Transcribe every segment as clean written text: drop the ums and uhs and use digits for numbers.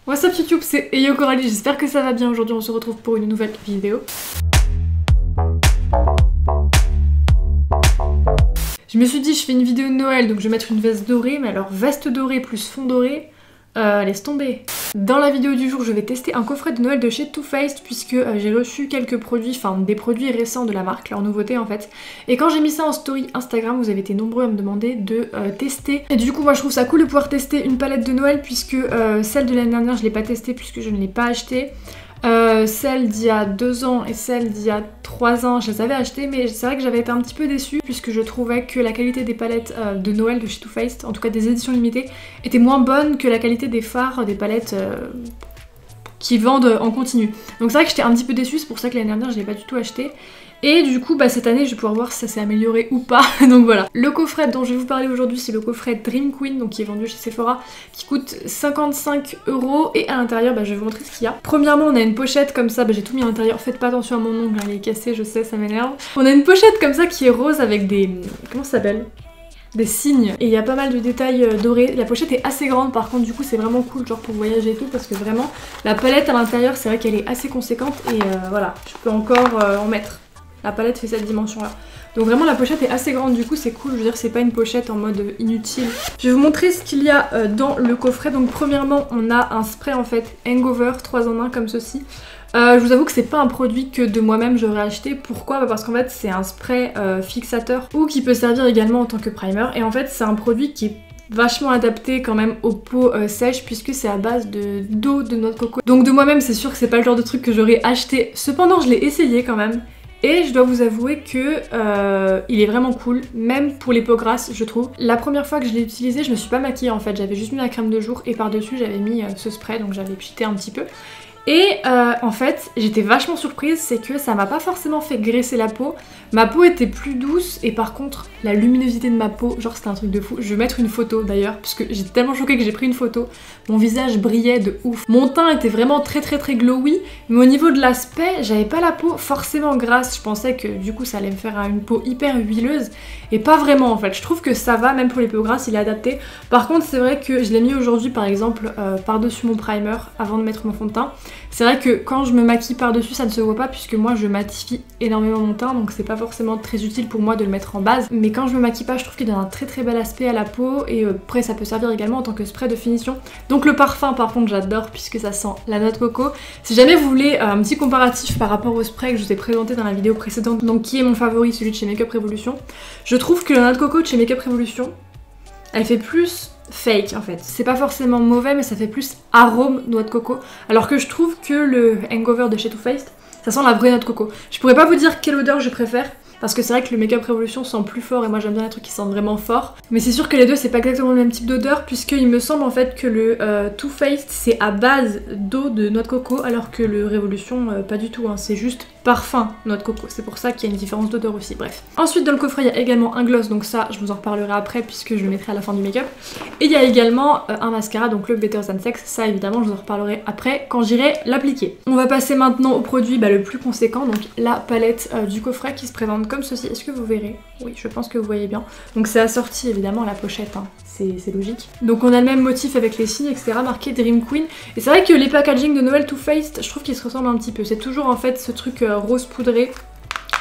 What's up YouTube, c'est Eyo Coralie, j'espère que ça va bien. Aujourd'hui on se retrouve pour une nouvelle vidéo. Je me suis dit je fais une vidéo de Noël donc je vais mettre une veste dorée, mais alors veste dorée plus fond doré, laisse tomber. Dans la vidéo du jour je vais tester un coffret de Noël de chez Too Faced puisque j'ai reçu quelques produits, enfin des produits récents de la marque, leur nouveauté en fait. Et quand j'ai mis ça en story Instagram, vous avez été nombreux à me demander de tester. Et du coup moi je trouve ça cool de pouvoir tester une palette de Noël puisque celle de l'année dernière je l'ai pas testée puisque je ne l'ai pas achetée. Celle d'il y a 2 ans et celle d'il y a 3 ans, je les avais achetées, mais c'est vrai que j'avais été un petit peu déçue puisque je trouvais que la qualité des palettes de Noël de chez Too Faced, en tout cas des éditions limitées, était moins bonne que la qualité des fards des palettes qui vendent en continu. Donc c'est vrai que j'étais un petit peu déçue, c'est pour ça que l'année dernière je l'ai pas du tout acheté. Et du coup cette année je vais pouvoir voir si ça s'est amélioré ou pas, donc voilà. Le coffret dont je vais vous parler aujourd'hui c'est le coffret Dream Queen, donc qui est vendu chez Sephora, qui coûte 55 € et à l'intérieur je vais vous montrer ce qu'il y a. Premièrement on a une pochette comme ça, j'ai tout mis à l'intérieur, faites pas attention à mon ongle, il est cassé, je sais, ça m'énerve. On a une pochette comme ça qui est rose avec des... comment ça s'appelle ? Des signes, et il y a pas mal de détails dorés. La pochette est assez grande par contre, du coup c'est vraiment cool genre pour voyager et tout, parce que vraiment la palette à l'intérieur c'est vrai qu'elle est assez conséquente et voilà, je peux encore en mettre. La palette fait cette dimension là. Donc vraiment la pochette est assez grande, du coup c'est cool, je veux dire c'est pas une pochette en mode inutile. Je vais vous montrer ce qu'il y a dans le coffret. Donc premièrement on a un spray en fait Hangover 3 en 1 comme ceci. Je vous avoue que c'est pas un produit que de moi-même j'aurais acheté. Pourquoi ? Parce qu'en fait c'est un spray fixateur ou qui peut servir également en tant que primer. Et en fait c'est un produit qui est vachement adapté quand même aux peaux sèches puisque c'est à base d'eau de noix de coco. Donc de moi-même c'est sûr que c'est pas le genre de truc que j'aurais acheté. Cependant je l'ai essayé quand même. Et je dois vous avouer que il est vraiment cool, même pour les peaux grasses je trouve. La première fois que je l'ai utilisé, je me suis pas maquillée en fait, j'avais juste mis la crème de jour et par-dessus j'avais mis ce spray, donc j'avais cheaté un petit peu. Et en fait, j'étais vachement surprise, c'est que ça m'a pas forcément fait graisser la peau. Ma peau était plus douce et par contre, la luminosité de ma peau, genre c'était un truc de fou. Je vais mettre une photo d'ailleurs, puisque j'étais tellement choquée que j'ai pris une photo. Mon visage brillait de ouf. Mon teint était vraiment très glowy, mais au niveau de l'aspect, j'avais pas la peau forcément grasse. Je pensais que du coup ça allait me faire une peau hyper huileuse, et pas vraiment en fait. Je trouve que ça va, même pour les peaux grasses, il est adapté. Par contre, c'est vrai que je l'ai mis aujourd'hui par exemple par-dessus mon primer avant de mettre mon fond de teint. C'est vrai que quand je me maquille par-dessus ça ne se voit pas puisque moi je matifie énormément mon teint, donc c'est pas forcément très utile pour moi de le mettre en base. Mais quand je me maquille pas, je trouve qu'il donne un très bel aspect à la peau et après ça peut servir également en tant que spray de finition. Donc le parfum par contre j'adore puisque ça sent la noix de coco. Si jamais vous voulez un petit comparatif par rapport au spray que je vous ai présenté dans la vidéo précédente, donc qui est mon favori, celui de chez Makeup Revolution, je trouve que la noix de coco de chez Makeup Revolution, elle fait plus fake en fait. C'est pas forcément mauvais mais ça fait plus arôme noix de coco. Alors que je trouve que le Hangover de chez Too Faced, ça sent la vraie noix de coco. Je pourrais pas vous dire quelle odeur je préfère. Parce que c'est vrai que le Makeup Revolution sent plus fort et moi j'aime bien les trucs qui sentent vraiment fort. Mais c'est sûr que les deux c'est pas exactement le même type d'odeur puisqu'il me semble en fait que le Too Faced c'est à base d'eau de noix de coco alors que le Revolution pas du tout, hein. C'est juste parfum noix de coco. C'est pour ça qu'il y a une différence d'odeur aussi, bref. Ensuite dans le coffret il y a également un gloss, donc ça je vous en reparlerai après puisque je le mettrai à la fin du make-up. Et il y a également un mascara, donc le Better Than Sex, ça évidemment je vous en reparlerai après quand j'irai l'appliquer. On va passer maintenant au produit le plus conséquent, donc la palette du coffret qui se présente comme ceci. Est-ce que vous verrez? Oui, je pense que vous voyez bien. Donc c'est assorti évidemment à la pochette, hein. C'est logique. Donc on a le même motif avec les signes, etc. marqué Dream Queen. Et c'est vrai que les packaging de Noël Too Faced, je trouve qu'ils se ressemblent un petit peu. C'est toujours en fait ce truc rose poudré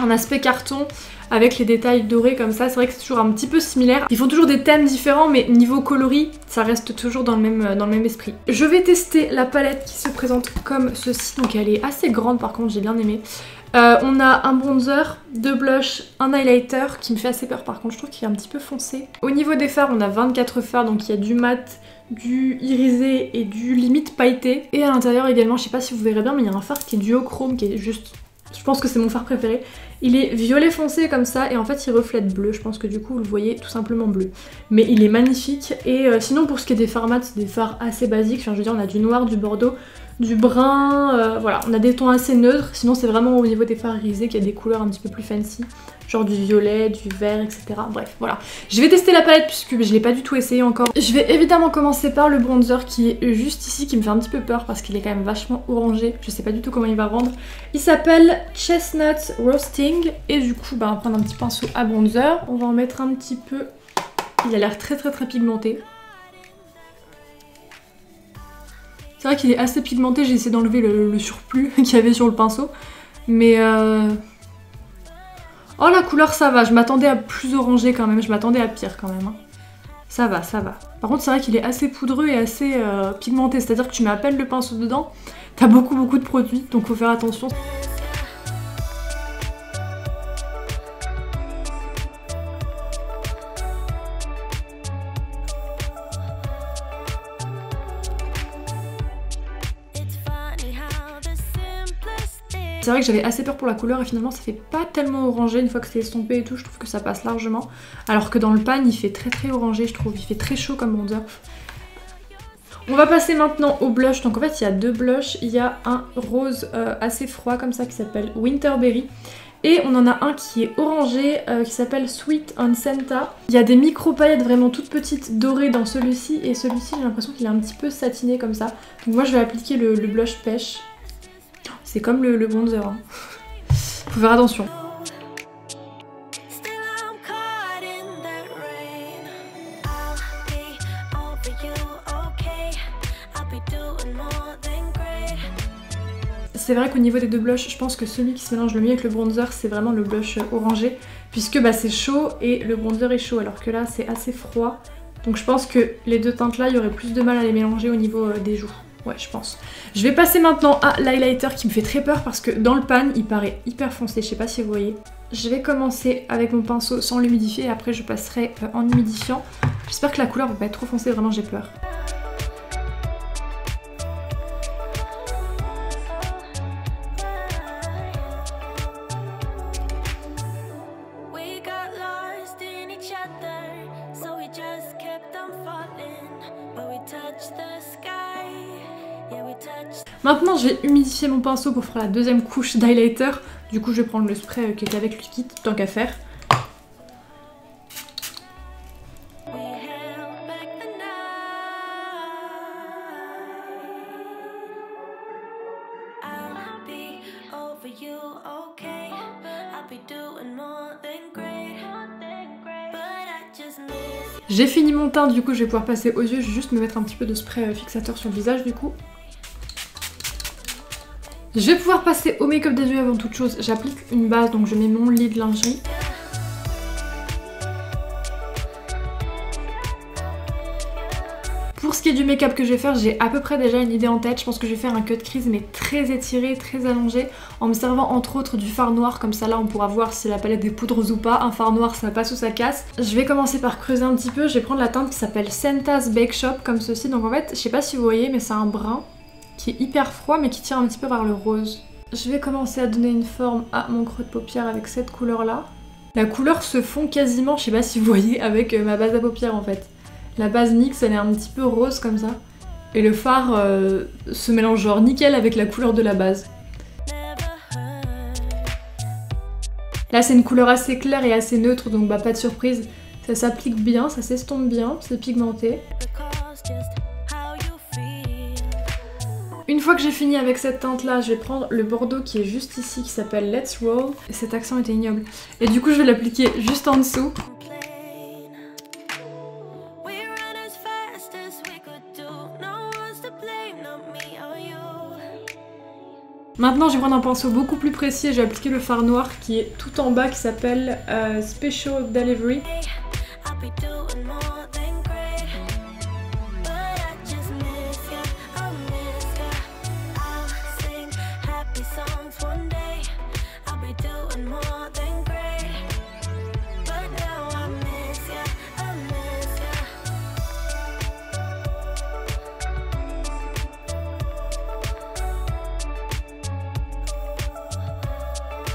en aspect carton avec les détails dorés comme ça. C'est vrai que c'est toujours un petit peu similaire. Ils font toujours des thèmes différents mais niveau coloris, ça reste toujours dans le même esprit. Je vais tester la palette qui se présente comme ceci. Donc elle est assez grande par contre, j'ai bien aimé. On a un bronzer, 2 blushs, un highlighter qui me fait assez peur par contre, je trouve qu'il est un petit peu foncé. Au niveau des fards, on a 24 fards, donc il y a du mat, du irisé et du limite pailleté. Et à l'intérieur également, je sais pas si vous verrez bien, mais il y a un fard qui est duochrome qui est juste... Je pense que c'est mon fard préféré. Il est violet foncé comme ça et en fait il reflète bleu. Je pense que du coup vous le voyez tout simplement bleu. Mais il est magnifique. Et sinon pour ce qui est des fards mat, c'est des fards assez basiques. Enfin je veux dire on a du noir, du bordeaux, du brun, voilà. On a des tons assez neutres. Sinon c'est vraiment au niveau des fards irisés qu'il y a des couleurs un petit peu plus fancy. Genre du violet, du vert, etc. Bref, voilà. Je vais tester la palette puisque je l'ai pas du tout essayé encore. Je vais évidemment commencer par le bronzer qui est juste ici, qui me fait un petit peu peur parce qu'il est quand même vachement orangé. Je sais pas du tout comment il va rendre. Il s'appelle Chestnut Roasting et du coup, on va prendre un petit pinceau à bronzer. On va en mettre un petit peu. Il a l'air très pigmenté. C'est vrai qu'il est assez pigmenté, j'ai essayé d'enlever le surplus qu'il y avait sur le pinceau. Mais oh la couleur ça va, je m'attendais à plus orangé quand même, je m'attendais à pire quand même. Hein. Ça va, ça va. Par contre c'est vrai qu'il est assez poudreux et assez pigmenté, c'est-à-dire que tu mets à peine le pinceau dedans, t'as beaucoup de produits, donc faut faire attention. C'est vrai que j'avais assez peur pour la couleur et finalement ça fait pas tellement orangé une fois que c'est estompé et tout, je trouve que ça passe largement. Alors que dans le pan il fait très orangé je trouve, il fait très chaud comme bronzer. On va passer maintenant au blush, donc en fait il y a deux blushs, il y a un rose assez froid comme ça qui s'appelle Winterberry. Et on en a un qui est orangé qui s'appelle Sweet on Santa. Il y a des micro paillettes vraiment toutes petites dorées dans celui-ci et celui-ci j'ai l'impression qu'il est un petit peu satiné comme ça. Donc moi je vais appliquer le blush pêche. C'est comme le bronzer, hein. Faut faire attention. C'est vrai qu'au niveau des deux blushs, je pense que celui qui se mélange le mieux avec le bronzer, c'est vraiment le blush orangé, puisque bah, c'est chaud et le bronzer est chaud, alors que là c'est assez froid. Donc je pense que les deux teintes là, il y aurait plus de mal à les mélanger au niveau des joues. Ouais, je pense. Je vais passer maintenant à l'highlighter qui me fait très peur parce que dans le pan, il paraît hyper foncé, je sais pas si vous voyez. Je vais commencer avec mon pinceau sans l'humidifier et après je passerai en humidifiant. J'espère que la couleur va pas être trop foncée, vraiment j'ai peur. Maintenant je vais humidifier mon pinceau pour faire la deuxième couche d'highlighter. Du coup je vais prendre le spray qui était avec le liquide, tant qu'à faire. J'ai fini mon teint, du coup je vais pouvoir passer aux yeux, je vais juste me mettre un petit peu de spray fixateur sur le visage du coup. Je vais pouvoir passer au make-up des yeux avant toute chose. J'applique une base, donc je mets mon lit de lingerie. Pour ce qui est du make-up que je vais faire, j'ai à peu près déjà une idée en tête. Je pense que je vais faire un cut crease mais très étiré, très allongé, en me servant entre autres du fard noir. Comme ça là on pourra voir si la palette des poudres ou pas. Un fard noir ça passe ou ça casse. Je vais commencer par creuser un petit peu. Je vais prendre la teinte qui s'appelle Santa's Bake Shop comme ceci. Donc en fait, je sais pas si vous voyez mais c'est un brun qui est hyper froid mais qui tire un petit peu vers le rose. Je vais commencer à donner une forme à mon creux de paupière avec cette couleur là. La couleur se fond quasiment, je sais pas si vous voyez, avec ma base à paupières en fait. La base NYX elle est un petit peu rose comme ça. Et le fard se mélange genre nickel avec la couleur de la base. Là c'est une couleur assez claire et assez neutre donc bah pas de surprise. Ça s'applique bien, ça s'estompe bien, c'est pigmenté. Une fois que j'ai fini avec cette teinte là, je vais prendre le bordeaux qui est juste ici qui s'appelle Let's Roll. Et cet accent était ignoble. Et du coup je vais l'appliquer juste en dessous. Maintenant je vais prendre un pinceau beaucoup plus précis et je vais appliquer le fard noir qui est tout en bas qui s'appelle Special Delivery.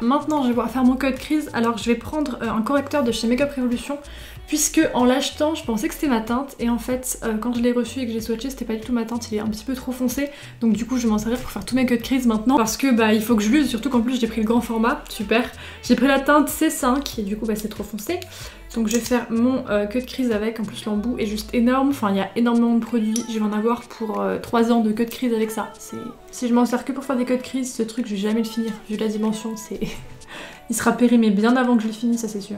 Maintenant je vais pouvoir faire mon cut crease, alors je vais prendre un correcteur de chez Makeup Revolution puisque en l'achetant je pensais que c'était ma teinte et en fait quand je l'ai reçu et que j'ai swatché c'était pas du tout ma teinte, il est un petit peu trop foncé donc du coup je vais m'en servir pour faire tous mes cut crease maintenant parce que bah il faut que je l'use, surtout qu'en plus j'ai pris le grand format, super. J'ai pris la teinte C5 et du coup bah c'est trop foncé. Donc je vais faire mon cut crease avec, en plus l'embout est juste énorme, enfin il y a énormément de produits, je vais en avoir pour 3 ans de cut crease avec ça. Si je m'en sers que pour faire des cut crease, ce truc je vais jamais le finir, vu la dimension, il sera périmé bien avant que je le finisse, ça c'est sûr.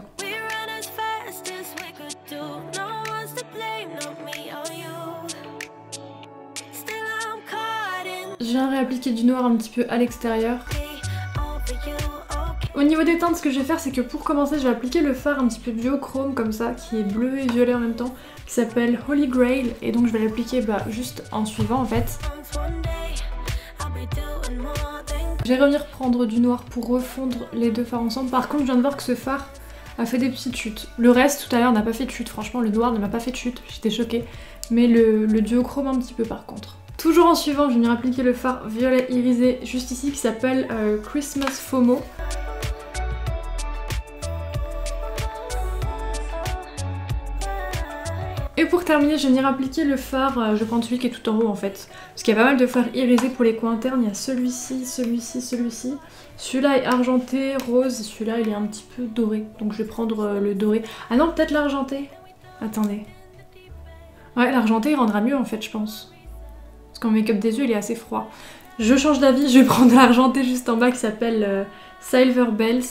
Je viens réappliquer du noir un petit peu à l'extérieur. Au niveau des teintes, ce que je vais faire, c'est que pour commencer, je vais appliquer le fard un petit peu duochrome comme ça, qui est bleu et violet en même temps, qui s'appelle Holy Grail, et donc je vais l'appliquer juste en suivant en fait. Je vais revenir prendre du noir pour refondre les deux fards ensemble. Par contre, je viens de voir que ce fard a fait des petites chutes. Le reste, tout à l'heure, n'a pas fait de chute. Franchement, le noir ne m'a pas fait de chute, j'étais choquée. Mais le duochrome un petit peu par contre. Toujours en suivant, je vais venir appliquer le fard violet irisé juste ici qui s'appelle Christmas FOMO. Et pour terminer, je vais venir appliquer le fard, je vais prendre celui qui est tout en haut en fait. Parce qu'il y a pas mal de fards irisés pour les coins internes, il y a celui-ci, celui-ci, celui-ci. Celui-là est argenté, rose, et celui-là il est un petit peu doré. Donc je vais prendre le doré. Ah non, peut-être l'argenté. Attendez. Ouais, l'argenté il rendra mieux en fait, je pense. Parce qu'en make-up des yeux il est assez froid. Je change d'avis, je vais prendre l'argenté juste en bas qui s'appelle Silver Bells.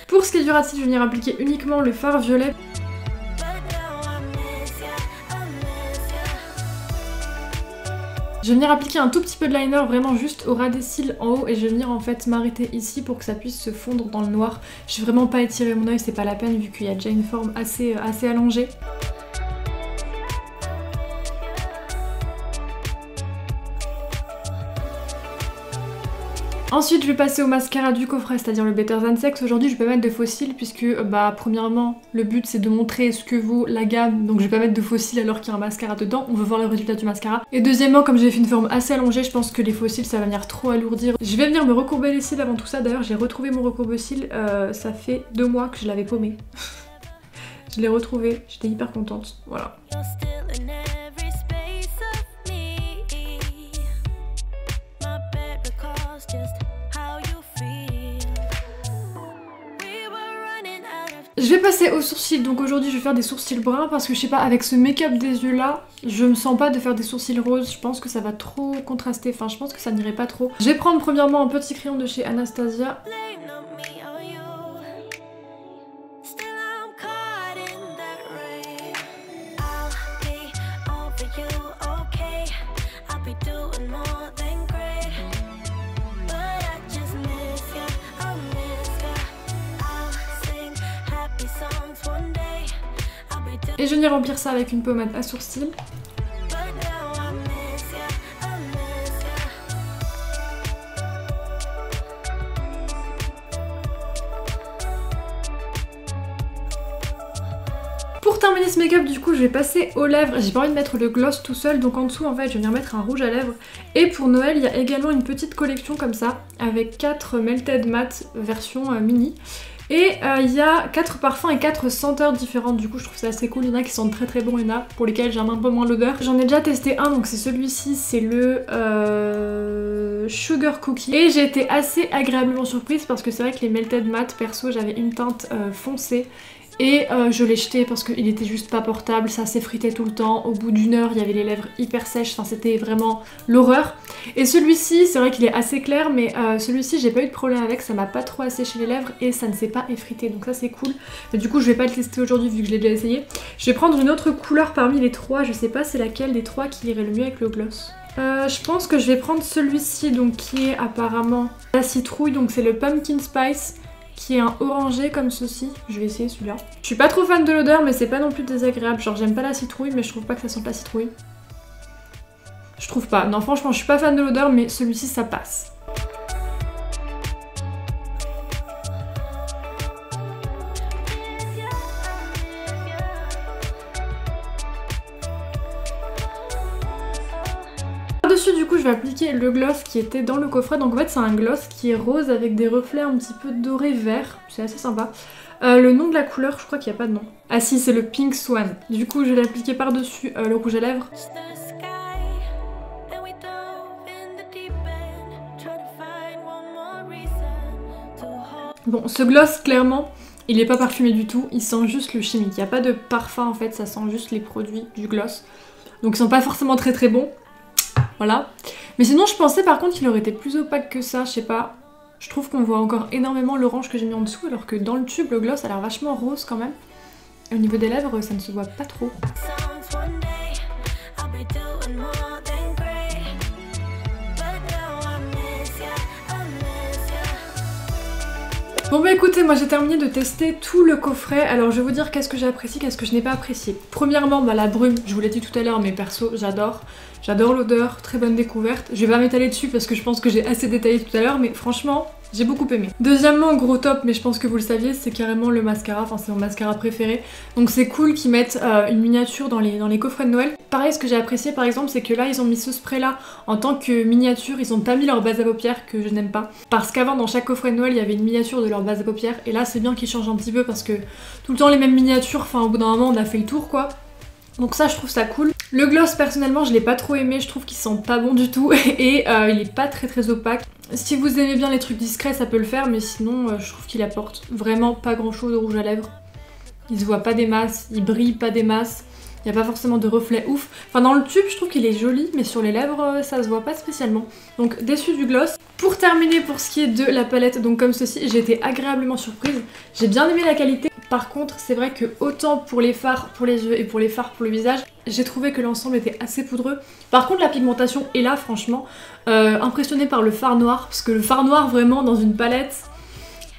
Pour ce qui est du rat, je vais venir appliquer uniquement le fard violet. Je vais venir appliquer un tout petit peu de liner vraiment juste au ras des cils en haut et je vais venir en fait m'arrêter ici pour que ça puisse se fondre dans le noir. Je vais vraiment pas étirer mon œil, c'est pas la peine vu qu'il y a déjà une forme assez allongée. Ensuite je vais passer au mascara du coffret, c'est-à-dire le Better Than Sex. Aujourd'hui je vais pas mettre de faux cils puisque premièrement le but c'est de montrer ce que vaut la gamme, donc je vais pas mettre de faux cils alors qu'il y a un mascara dedans, on veut voir le résultat du mascara. Et deuxièmement, comme j'ai fait une forme assez allongée, je pense que les faux cils ça va venir trop alourdir. Je vais venir me recourber les cils avant tout ça, d'ailleurs j'ai retrouvé mon recourbe-cils, ça fait 2 mois que je l'avais paumé. Je l'ai retrouvé, j'étais hyper contente, voilà. Je vais passer aux sourcils, donc aujourd'hui je vais faire des sourcils bruns parce que je sais pas, avec ce make-up des yeux là, je me sens pas de faire des sourcils roses, je pense que ça va trop contraster, enfin je pense que ça n'irait pas trop. Je vais prendre premièrement un petit crayon de chez Anastasia. Et je vais venir remplir ça avec une pommade à sourcils. Pour terminer ce make-up, du coup, je vais passer aux lèvres. J'ai pas envie de mettre le gloss tout seul, donc en dessous, en fait, je vais venir mettre un rouge à lèvres. Et pour Noël, il y a également une petite collection comme ça, avec 4 Melted Matte version mini. Et il y a 4 parfums et 4 senteurs différentes, du coup je trouve ça assez cool. Il y en a qui sentent très très bon, il y en a pour lesquels j'aime un peu moins l'odeur. J'en ai déjà testé un, donc c'est celui-ci, c'est le Sugar Cookie. Et j'ai été assez agréablement surprise parce que c'est vrai que les Melted Matte, perso j'avais une teinte foncée. Et je l'ai jeté parce qu'il était juste pas portable, ça s'effritait tout le temps. Au bout d'une heure, il y avait les lèvres hyper sèches, enfin c'était vraiment l'horreur. Et celui-ci, c'est vrai qu'il est assez clair, mais celui-ci, j'ai pas eu de problème avec, ça m'a pas trop asséché les lèvres et ça ne s'est pas effrité, donc ça c'est cool. Mais du coup, je vais pas le tester aujourd'hui vu que je l'ai déjà essayé. Je vais prendre une autre couleur parmi les 3, je sais pas c'est laquelle des 3 qui irait le mieux avec le gloss. Je pense que je vais prendre celui-ci, donc qui est apparemment la citrouille, donc c'est le Pumpkin Spice, qui est un orangé comme ceci. Je vais essayer celui-là. Je suis pas trop fan de l'odeur, mais c'est pas non plus désagréable. Genre j'aime pas la citrouille, mais je trouve pas que ça sente la citrouille. Je trouve pas. Non franchement je suis pas fan de l'odeur, mais celui-ci ça passe. Par-dessus du coup je vais appliquer le gloss qui était dans le coffret, donc en fait c'est un gloss qui est rose avec des reflets un petit peu doré vert, c'est assez sympa. Le nom de la couleur je crois qu'il n'y a pas de nom. Ah si, c'est le Pink Swan. Du coup je vais l'appliquer par-dessus le rouge à lèvres. Bon, ce gloss clairement il est pas parfumé du tout, il sent juste le chimique, il n'y a pas de parfum en fait, ça sent juste les produits du gloss. Donc ils sont pas forcément très très bons. Voilà. Mais sinon je pensais par contre qu'il aurait été plus opaque que ça, je sais pas. Je trouve qu'on voit encore énormément l'orange que j'ai mis en dessous alors que dans le tube le gloss a l'air vachement rose quand même. Et au niveau des lèvres ça ne se voit pas trop. Bon bah écoutez, moi j'ai terminé de tester tout le coffret, alors je vais vous dire qu'est-ce que j'ai apprécié, qu'est-ce que je n'ai pas apprécié. Premièrement, bah la brume, je vous l'ai dit tout à l'heure, mais perso j'adore. J'adore l'odeur, très bonne découverte. Je vais pas m'étaler dessus parce que je pense que j'ai assez détaillé tout à l'heure, mais franchement, j'ai beaucoup aimé. Deuxièmement, gros top, mais je pense que vous le saviez, c'est carrément le mascara, enfin c'est mon mascara préféré. Donc c'est cool qu'ils mettent une miniature dans les coffrets de Noël. Pareil, ce que j'ai apprécié par exemple, c'est que là ils ont mis ce spray là en tant que miniature, ils ont pas mis leur base à paupières que je n'aime pas. Parce qu'avant dans chaque coffret de Noël il y avait une miniature de leur base à paupières et là c'est bien qu'ils changent un petit peu parce que tout le temps les mêmes miniatures, enfin au bout d'un moment on a fait le tour quoi. Donc ça je trouve ça cool. Le gloss personnellement je l'ai pas trop aimé, je trouve qu'il sent pas bon du tout et il est pas très opaque. Si vous aimez bien les trucs discrets ça peut le faire mais sinon je trouve qu'il apporte vraiment pas grand chose au rouge à lèvres. Il se voit pas des masses, il brille pas des masses, il n'y a pas forcément de reflet ouf. Enfin dans le tube je trouve qu'il est joli mais sur les lèvres ça se voit pas spécialement. Donc déçu du gloss. Pour terminer pour ce qui est de la palette, donc comme ceci, j'ai été agréablement surprise. J'ai bien aimé la qualité. Par contre c'est vrai que autant pour les fards pour les yeux et pour les fards pour le visage, j'ai trouvé que l'ensemble était assez poudreux. Par contre la pigmentation est là franchement. Impressionnée par le fard noir, parce que le fard noir vraiment dans une palette,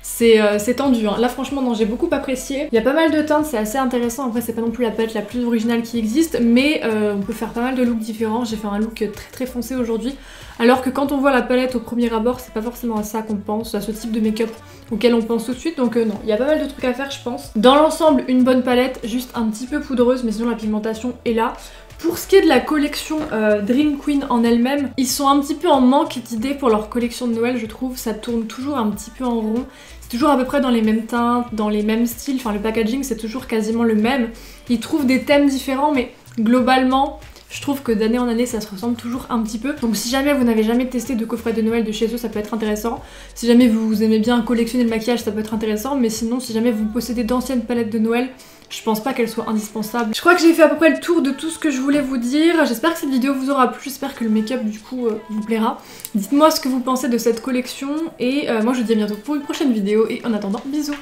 c'est tendu, hein. Là franchement non, j'ai beaucoup apprécié. Il y a pas mal de teintes, c'est assez intéressant. Après c'est pas non plus la palette la plus originale qui existe, mais on peut faire pas mal de looks différents. J'ai fait un look très foncé aujourd'hui, alors que quand on voit la palette au premier abord, c'est pas forcément à ça qu'on pense, à ce type de make-up auquel on pense tout de suite. Donc non, il y a pas mal de trucs à faire je pense. Dans l'ensemble, une bonne palette, juste un petit peu poudreuse, mais sinon la pigmentation est là. Pour ce qui est de la collection Dream Queen en elle-même, ils sont un petit peu en manque d'idées pour leur collection de Noël, je trouve. Ça tourne toujours un petit peu en rond. C'est toujours à peu près dans les mêmes teintes, dans les mêmes styles. Enfin, le packaging, c'est toujours quasiment le même. Ils trouvent des thèmes différents, mais globalement, je trouve que d'année en année, ça se ressemble toujours un petit peu. Donc si jamais vous n'avez jamais testé de coffret de Noël de chez eux, ça peut être intéressant. Si jamais vous aimez bien collectionner le maquillage, ça peut être intéressant. Mais sinon, si jamais vous possédez d'anciennes palettes de Noël, je pense pas qu'elle soit indispensable. Je crois que j'ai fait à peu près le tour de tout ce que je voulais vous dire. J'espère que cette vidéo vous aura plu, j'espère que le make-up du coup vous plaira. Dites-moi ce que vous pensez de cette collection et moi je vous dis à bientôt pour une prochaine vidéo et en attendant, bisous.